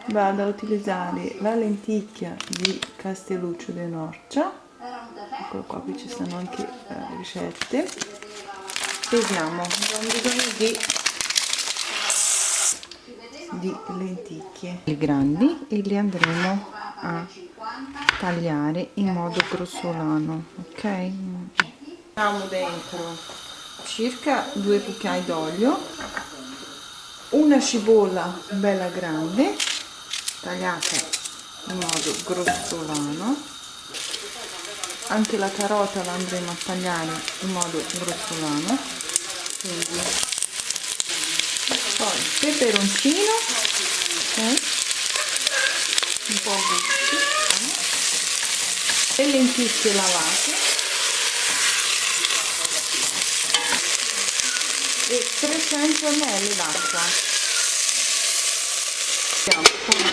vado a utilizzare la lenticchia di Castelluccio de Norcia. Eccolo qua, qui ci stanno anche ricette. Pesiamo, abbiamo bisogno di lenticchie grandi e li andremo a tagliare in modo grossolano, ok? Mettiamo dentro circa 2 cucchiai d'olio, una cipolla bella grande tagliata in modo grossolano, anche la carota la andremo a tagliare in modo grossolano, quindi poi peperoncino, ok? Un po' a gusto, le lenticchie lavate e 300 ml d'acqua. Con la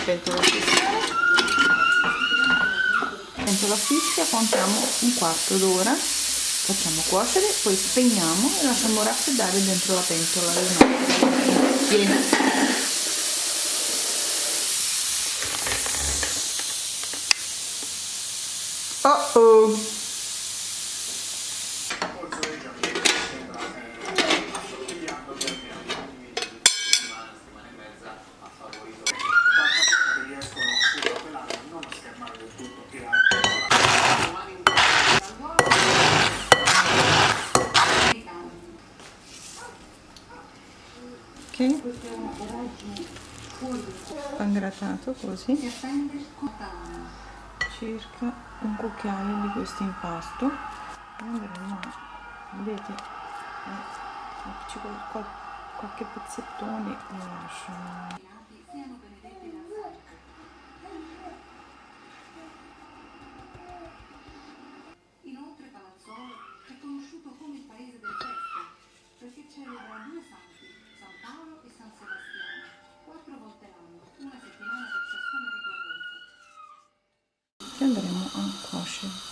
pentola fischia contiamo un quarto d'ora, facciamo cuocere, poi spegniamo e lasciamo raffreddare dentro la pentola le lenticchie. Oh oh! Ok, pangrattato così, circa un cucchiaio di questo impasto. Andremo a, vedete, ci vuole qualche pezzettone lo lascio. Inoltre Palazzolo è conosciuto come il paese del festa, perché celebra due santi, San Paolo e San Sebastiano, 4 volte l'anno, una settimana per ciascuna ricorrenza. Che andremo a cuocere.